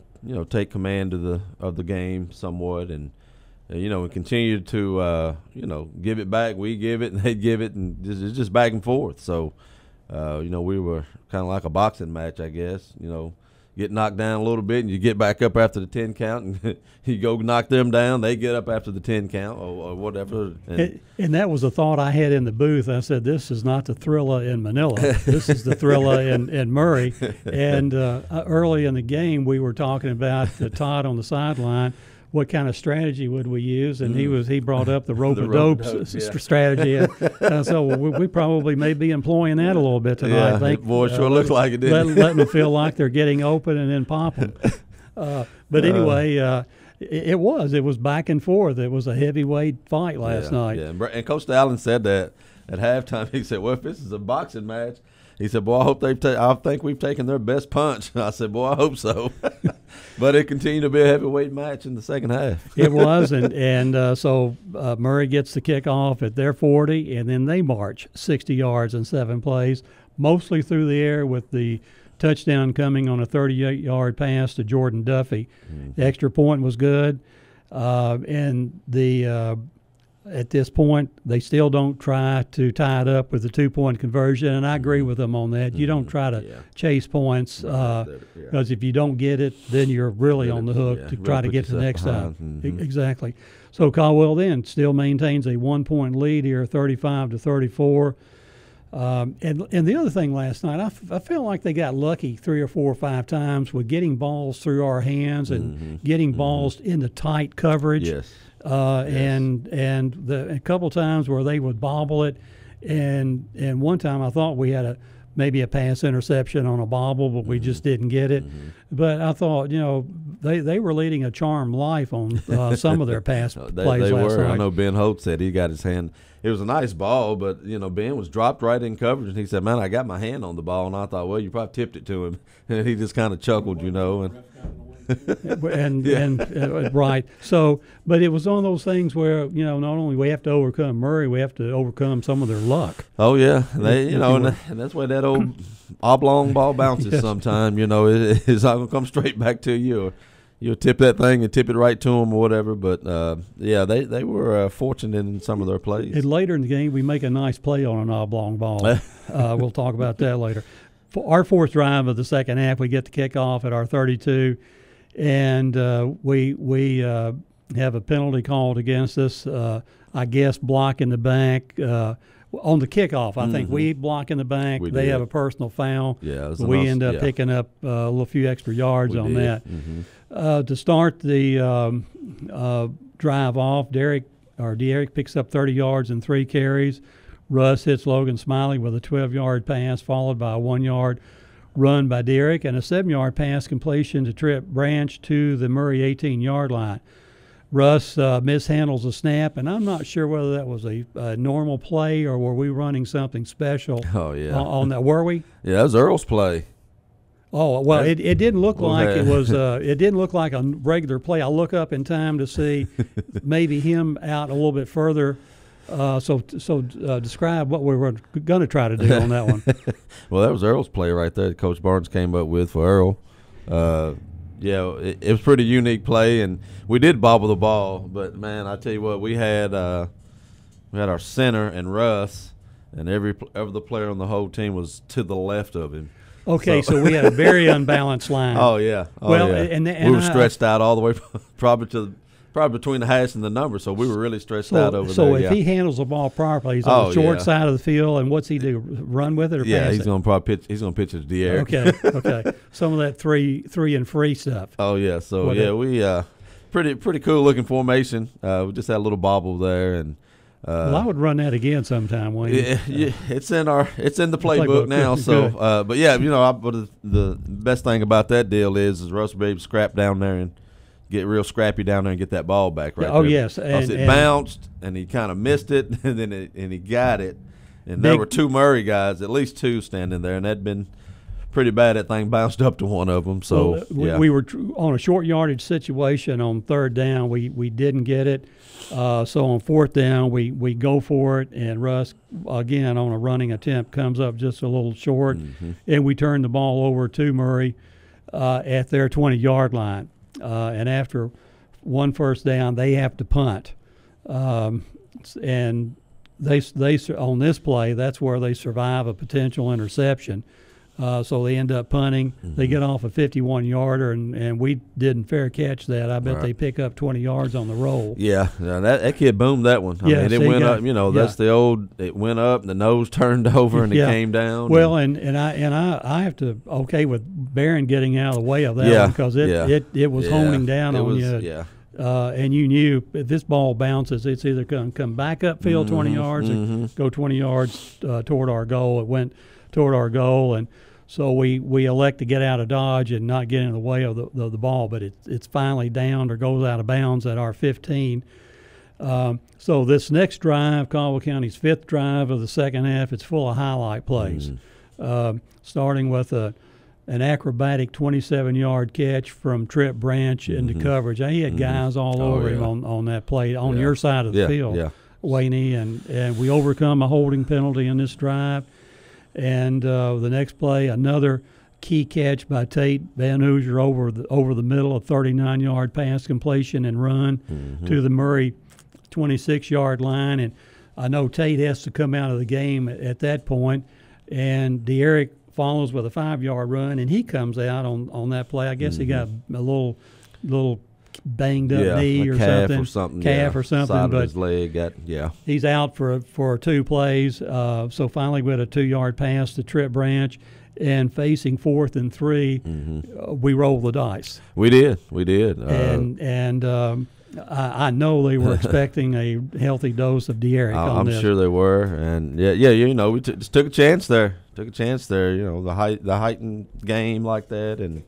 take command of the game somewhat, and we continued to give it back. We give it, and they give it, and it's just back and forth. So we were kind of like a boxing match, I guess. Get knocked down a little bit, and you get back up after the 10 count, and you go knock them down. They get up after the 10 count or whatever. And that was a thought I had in the booth. I said, this is not the Thrilla in Manila. This is the Thrilla in Murray. And early in the game, we were talking about Todd on the sideline what kind of strategy would we use, and he brought up the rope-a-dope strategy, and so we probably may be employing that a little bit tonight. Yeah, I think. Boy, sure looked like it, didn't letting them feel like they're getting open and then pop them. But anyway, it was back and forth. It was a heavyweight fight last night. Yeah, and Coach Allen said that at halftime. He said, "Well, if this is a boxing match," he said, "Boy, I hope I think we've taken their best punch." I said, "Boy, I hope so." But it continued to be a heavyweight match in the second half. It was, and so Murray gets the kickoff at their 40, and then they march 60 yards in 7 plays, mostly through the air, with the touchdown coming on a 38-yard pass to Jordan Duffy. The extra point was good, and at this point, they still don't try to tie it up with the 2-point conversion, and I agree with them on that. You don't try to chase points because if you don't get it, then you're really on the hook to try to get to the next side. Exactly. So Caldwell then still maintains a 1-point lead here, 35-34. And the other thing last night, I felt like they got lucky 3 or 4 or 5 times with getting balls through our hands and getting balls into tight coverage. Yes. And a couple times where they would bobble it, and one time I thought we had maybe a pass interception on a bobble, but we just didn't get it. But I thought, they were leading a charmed life on some of their pass plays last night. I know Ben Holt said he got his hand. It was a nice ball, but Ben was dropped right in coverage, and he said, "Man, I got my hand on the ball," and I thought, well, you probably tipped it to him, and he just kind of chuckled, and right. So, but it was one of those things where not only we have to overcome Murray, we have to overcome some of their luck. Oh yeah, and that's why that old oblong ball bounces. Sometime it's not gonna come straight back to you. You'll tip that thing and tip it right to them or whatever. But they were fortunate in some of their plays. And later in the game, we make a nice play on an oblong ball. We'll talk about that later. For our 4th drive of the second half, we get the kickoff at our 32. And we have a penalty called against us, I guess blocking the back on the kickoff. I think we block in the back. They have a personal foul. Yeah, we end up picking up a little few extra yards on that. To start the drive off, Derek picks up 30 yards and 3 carries. Russ hits Logan Smiley with a 12-yard pass, followed by a 1-yard run by Derek and a 7-yard pass completion to Trip Branch to the Murray 18-yard line. Russ mishandles a snap, and I'm not sure whether that was a normal play or were we running something special. Oh yeah, on that. Were we? Yeah, that was Earl's play. Oh well, it didn't look like it was. It didn't look like a regular play. I look up in time to see maybe him out a little bit further. So describe what we were going to try to do on that one. Well, that was Earl's play right there that Coach Barnes came up with for Earl. It was a pretty unique play, and we did bobble the ball. But, man, I tell you what, we had our center and Russ, and every other player on the whole team was to the left of him. Okay, so we had a very unbalanced line. Oh, yeah. And we were stretched out all the way probably between the hash and the number, so we were really stretched out over there. So if he handles the ball properly, he's on the short side of the field, and what's he do? Run with it or pass it? Yeah, he's going to probably pitch. He's going to pitch it to the air. Okay. Some of that three and free stuff. Oh yeah. So we pretty cool looking formation. We just had a little bobble there, and well, I would run that again sometime, Wayne. Yeah, it's in the playbook now. So, but yeah, the best thing about that deal is Russ will be able to scrap down there and get real scrappy down there and get that ball back right there. Oh, yes. And it bounced, and he kind of missed it, and then he got it. And there were 2 Murray guys, at least 2 standing there, and that'd been pretty bad. That thing bounced up to one of them. So we were on a short yardage situation on 3rd down. We didn't get it. So on 4th down, we go for it, and Russ, again, on a running attempt, comes up just a little short, and we turn the ball over to Murray at their 20-yard line. And after 1 first down, they have to punt. And they on this play, that's where they survive a potential interception. So they end up punting. They get off a 51-yarder, and we didn't fair catch that. I bet they pick up 20 yards on the roll. Yeah, that kid boomed that one. I mean, it went up. That's the old. It went up, and the nose turned over, and it came down. Well, and I have to with Barron getting out of the way of that one because it was honing down on you. Yeah. and you knew if this ball bounces, it's either going to come back upfield 20 yards or go 20 yards toward our goal. It went toward our goal, and so we elect to get out of dodge and not get in the way of the ball, but it's finally downed or goes out of bounds at our 15. So this next drive, Caldwell County's 5th drive of the second half, it's full of highlight plays, starting with an acrobatic 27-yard catch from Trip Branch into coverage. He had guys all over him on that play on your side of the field, Wayne, and we overcome a holding penalty in this drive. And the next play, another key catch by Tate Van Hoosier over the middle, a 39-yard pass completion and run to the Murray 26-yard line. And I know Tate has to come out of the game at that point, and De'Eric follows with a 5-yard run, and he comes out on that play. I guess he got a little banged up knee or something. Calf or something. Side but of his leg he's out for 2 plays. So finally we had a 2-yard pass to Trip Branch, and facing 4th and 3, we rolled the dice. We did. I know they were expecting a healthy dose of De'Eric on this. I'm sure they were, and we just took a chance there. The heightened game like that, and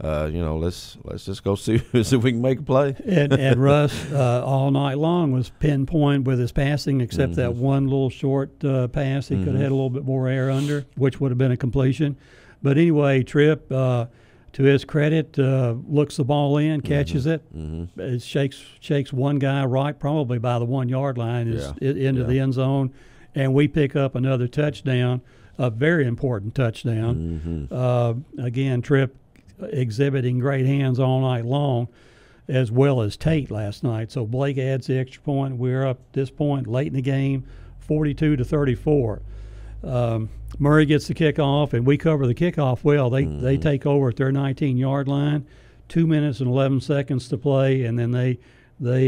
let's just go see if we can make a play. and Russ all night long was pinpoint with his passing, except that one little short pass. He could have had a little bit more air under, which would have been a completion. But anyway, Tripp, to his credit, looks the ball in, catches it. It shakes one guy right, probably by the 1-yard line, into the end zone, and we pick up another touchdown, a very important touchdown. Again, Tripp exhibiting great hands all night long, as well as Tate last night. So Blake adds the extra point. We're up at this point late in the game, 42-34. Murray gets the kickoff, and we cover the kickoff well. They take over at their 19-yard line, 2 minutes and 11 seconds to play, and then they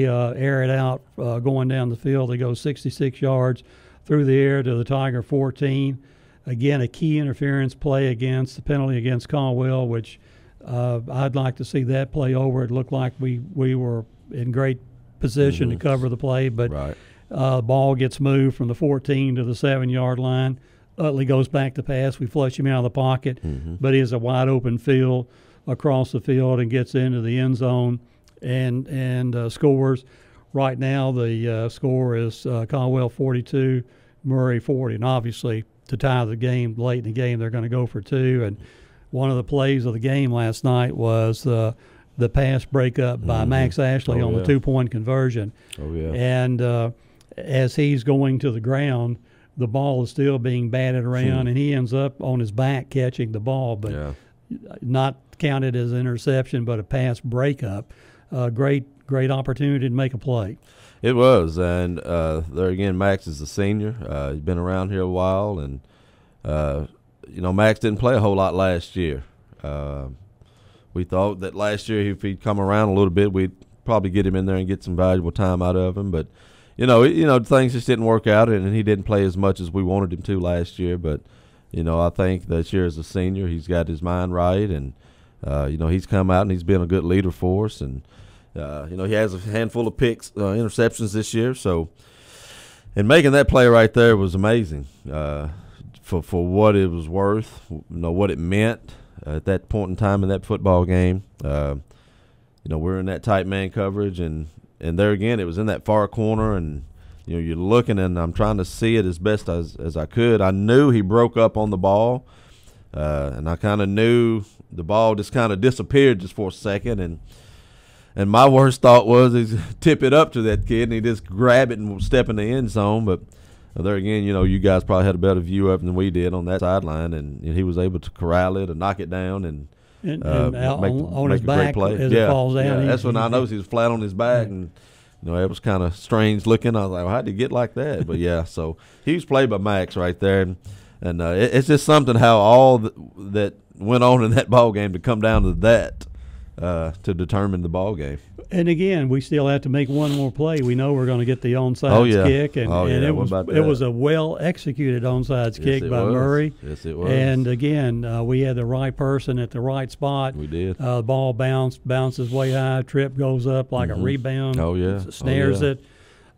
air it out going down the field. They go 66 yards through the air to the Tiger 14. Again, a key interference play against the penalty against Caldwell, which I'd like to see that play over. It looked like we were in great position to cover the play, but ball gets moved from the 14 to the 7-yard line. Utley goes back to pass. We flush him out of the pocket, but he has a wide open field across the field and gets into the end zone and scores. Right now, the score is Caldwell 42, Murray 40, and obviously to tie the game late in the game, they're going to go for 2. And one of the plays of the game last night was the pass breakup by Max Ashley on the 2-point conversion. And as he's going to the ground, the ball is still being batted around, and he ends up on his back catching the ball, but not counted as an interception, but a pass breakup. Great opportunity to make a play. It was, and there again, Max is a senior. He's been around here a while, and Max didn't play a whole lot last year. We thought that last year if he'd come around a little bit, we'd probably get him in there and get some valuable time out of him. But things just didn't work out, and he didn't play as much as we wanted him to last year. But I think this year as a senior, he's got his mind right, and he's come out and he's been a good leader for us, and he has a handful of picks, interceptions this year. So, and making that play right there was amazing for what it was worth, what it meant at that point in time in that football game. We're in that tight man coverage, and there again, it was in that far corner, and you're looking, and I'm trying to see it as best as I could. I knew he broke up on the ball, and I kind of knew the ball just kind of disappeared just for a second, and my worst thought was is tip it up to that kid, and he just grab it and step in the end zone. But there again, you guys probably had a better view of it than we did on that sideline, and he was able to corral it and knock it down and make his a back great play. as it falls down. Yeah, that's when I noticed he was flat on his back, and it was kind of strange looking. I was like, well, how did he get like that? But so huge play by Max right there, and it's just something how all that went on in that ball game to come down to that to determine the ball game. And again, we still have to make one more play. We know we're going to get the onside kick, and it was a well executed onside kick by Murray. Yes, it was. And again, we had the right person at the right spot. We did. The ball bounces way high. Tripp goes up like a rebound. Snares it.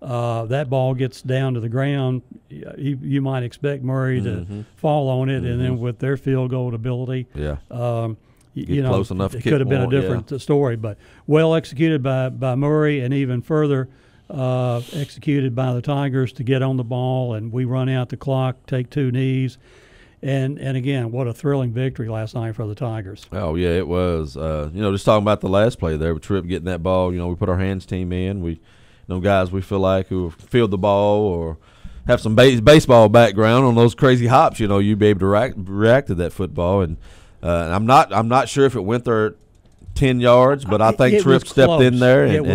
That ball gets down to the ground. You might expect Murray to fall on it, and then with their field goal ability, close enough. It could have been a different story, but well executed by Murray, and even further executed by the Tigers to get on the ball, and we run out the clock, take 2 knees, and again, what a thrilling victory last night for the Tigers. Oh yeah, it was. Just talking about the last play there with Tripp getting that ball. We put our hands team in. We, guys we feel like who field the ball or have some baseball background on those crazy hops. You'd be able to react to that football and. I'm not sure if it went there 10 yards, but I think Tripp stepped in there, and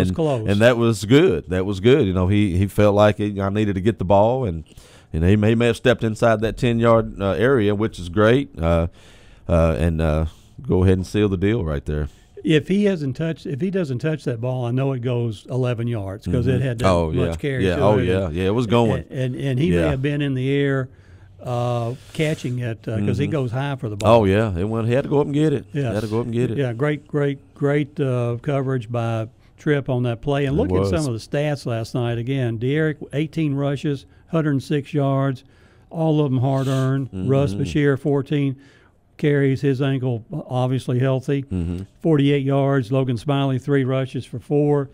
that was good. That was good. He felt like I needed to get the ball, and he may have stepped inside that 10-yard area, which is great, and go ahead and seal the deal right there. If he doesn't touch that ball, I know it goes 11 yards because it had that much carry to it. It was going. And he may have been in the air catching it because he goes high for the ball. Oh yeah, he had to go up and get it. Yes. Had to go up and get it. Yeah, great coverage by Tripp on that play. And look at some of the stats last night. Again, D'Eriq 18 rushes, 106 yards, all of them hard earned. Russ Bashir 14 carries, his ankle obviously healthy. 48 yards. Logan Smiley 3 rushes for 4.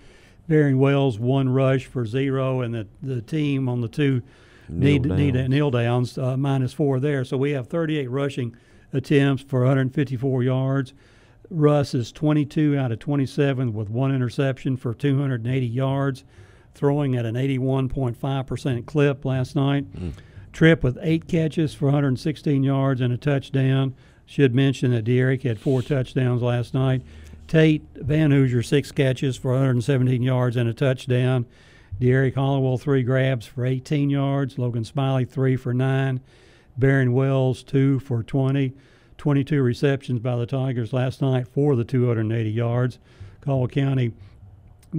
Barry Wells 1 rush for 0, and the team on the 2 kneel downs -4 there. So we have 38 rushing attempts for 154 yards. Russ is 22 out of 27 with 1 interception for 280 yards, throwing at an 81.5% clip last night. Tripp with 8 catches for 116 yards and a touchdown. Should mention that D'Eriq had 4 touchdowns last night. Tate Van Hoosier 6 catches for 117 yards and a touchdown. D'Eriq Hollowell 3 grabs for 18 yards. Logan Smiley 3 for 9. Barron Wells 2 for 20. 22 receptions by the Tigers last night for the 280 yards. Caldwell County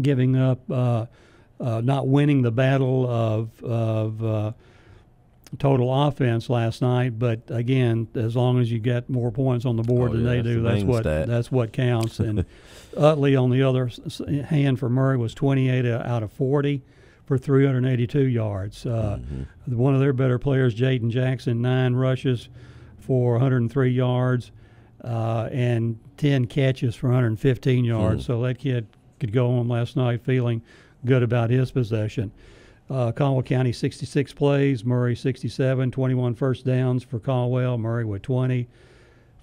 giving up, not winning the battle of total offense last night, but again, as long as you get more points on the board than they do, that's what counts. And Utley, on the other hand, for Murray was 28 out of 40 for 382 yards. One of their better players, Jaden Jackson, 9 rushes for 103 yards and 10 catches for 115 yards. So that kid could go on last night feeling good about his possession. Caldwell County 66 plays, Murray 67, 21 first downs for Caldwell, Murray with 20.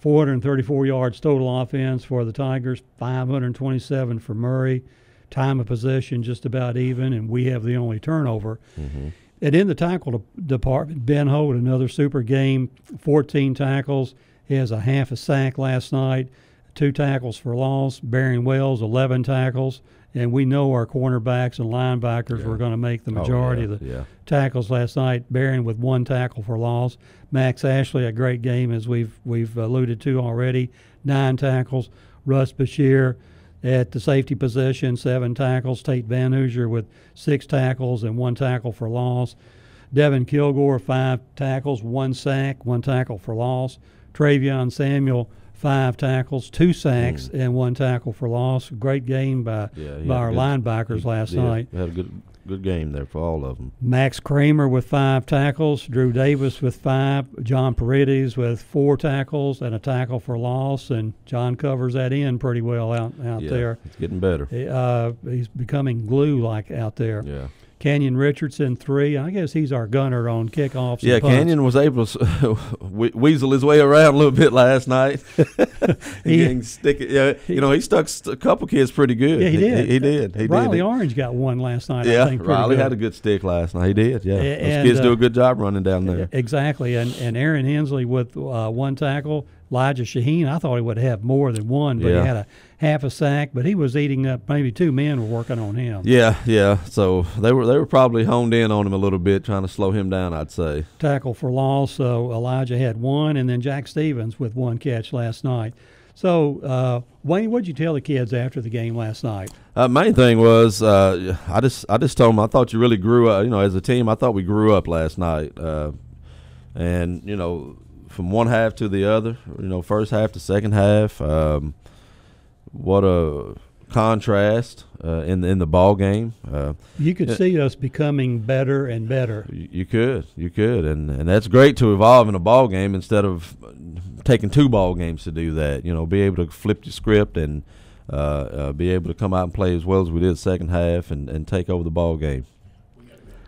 434 yards total offense for the Tigers, 527 for Murray. Time of possession just about even, and we have the only turnover. And in the tackle department, Ben Holt, another super game, 14 tackles. He has a half a sack last night, 2 tackles for loss. Barron Wells, 11 tackles. And we know our cornerbacks and linebackers were going to make the majority of the tackles last night. Barron with 1 tackle for loss. Max Ashley, a great game as we've alluded to already, 9 tackles. Russ Bashir at the safety position, 7 tackles. Tate Van Hoosier with 6 tackles and 1 tackle for loss. Devin Kilgore, 5 tackles, 1 sack, 1 tackle for loss. Travion Samuel, 5 tackles, 2 sacks, and 1 tackle for loss. Great game by our linebackers last night. They had a good game there for all of them. Max Kramer with 5 tackles, Drew Davis with 5, John Paredes with 4 tackles and a tackle for loss, and John covers that in pretty well out there. It's getting better. He's becoming glue-like out there. Yeah. Kenyon Richardson 3. I guess he's our gunner on kickoffs. Yeah, and punts. Kenyon was able to weasel his way around a little bit last night. He stuck a couple kids pretty good. Yeah, he did. He did. Riley Orange got one last night. Yeah, I think Riley had a good stick last night. He did. Yeah, those kids do a good job running down there. Exactly, and Aaron Hensley with 1 tackle. Elijah Shaheen, I thought he would have more than 1, but he had a half a sack. But he was eating up. Maybe 2 men were working on him. Yeah. So they were probably honed in on him a little bit, trying to slow him down, I'd say. Tackle for loss. So Elijah had 1, and then Jack Stevens with 1 catch last night. So, Wayne, what did you tell the kids after the game last night? Main thing was I just told them I thought you really grew up. As a team, I thought we grew up last night. And from one half to the other, first half to second half, what a contrast in the ball game. You could see us becoming better and better. You could, and that's great to evolve in a ball game instead of taking 2 ball games to do that. Be able to flip your script and be able to come out and play as well as we did second half and take over the ball game.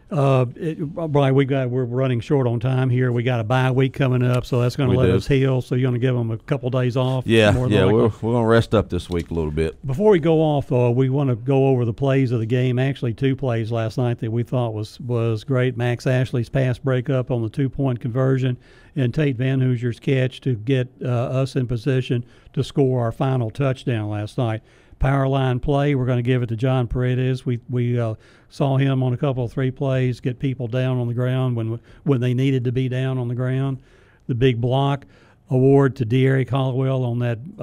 Brian, we're running short on time here. We got a bye week coming up, so that's going to let us heal. So you're going to give them a couple days off. Yeah, we're going to rest up this week a little bit. Before we go off, we want to go over the plays of the game. Actually, 2 plays last night that we thought was great. Max Ashley's pass breakup on the 2-point conversion, and Tate Van Hoosier's catch to get us in position to score our final touchdown last night. Power line play, we're going to give it to John Paredes. We saw him on a couple of 3 plays get people down on the ground when they needed to be down on the ground. The big block award to De'Eric Hollowell on that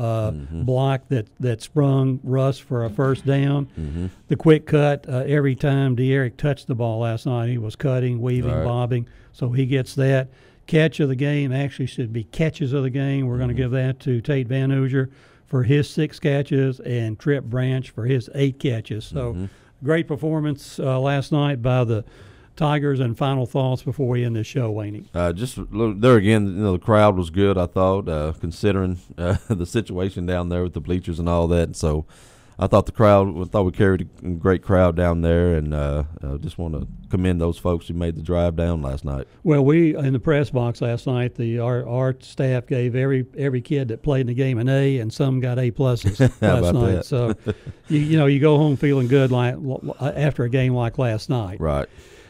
block that sprung Russ for a first down. Mm-hmm. The quick cut, every time De'Eric touched the ball last night, he was cutting, weaving, bobbing, so he gets that. Catch of the game actually should be catches of the game. We're going to give that to Tate Van Hoosier for his 6 catches and Trip Branch for his 8 catches. So great performance last night by the Tigers. And final thoughts before we end this show, Wayne? Just there again, the crowd was good, I thought, considering the situation down there with the bleachers and all that. And so I thought we carried a great crowd down there, and just want to commend those folks who made the drive down last night. Well, we in the press box last night, our staff gave every kid that played in the game an A, and some got A pluses last night. That? So you go home feeling good like after a game like last night. Right.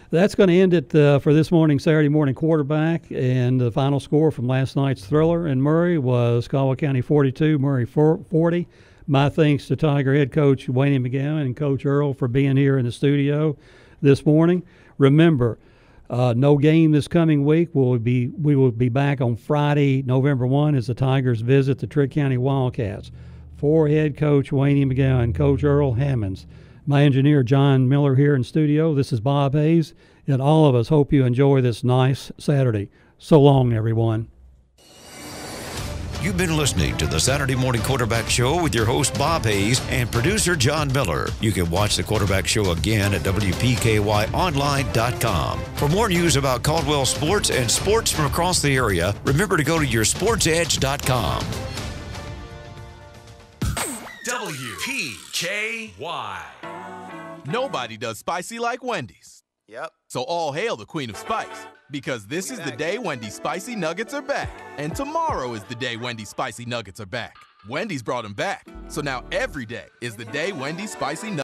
That's going to end it for this morning's Saturday morning quarterback. And the final score from last night's thriller in Murray was Caldwell County 42, Murray 40. My thanks to Tiger head coach Wayne McGowan and Coach Earl for being here in the studio this morning. Remember, no game this coming week. We will be back on Friday, November 1, as the Tigers visit the Trigg County Wildcats. For head coach Wayne McGowan, Coach Earl Hammonds, my engineer John Miller here in studio. This is Bob Hayes, and all of us hope you enjoy this nice Saturday. So long, everyone. You've been listening to the Saturday Morning Quarterback Show with your host, Bob Hayes, and producer, John Miller. You can watch the Quarterback Show again at WPKYOnline.com. For more news about Caldwell sports and sports from across the area, remember to go to yoursportsedge.com. WPKY. Nobody does spicy like Wendy's. Yep. So all hail the Queen of Spice, because this is the day Wendy's Spicy Nuggets are back. And tomorrow is the day Wendy's Spicy Nuggets are back. Wendy's brought them back. So now every day is the day Wendy's Spicy Nuggets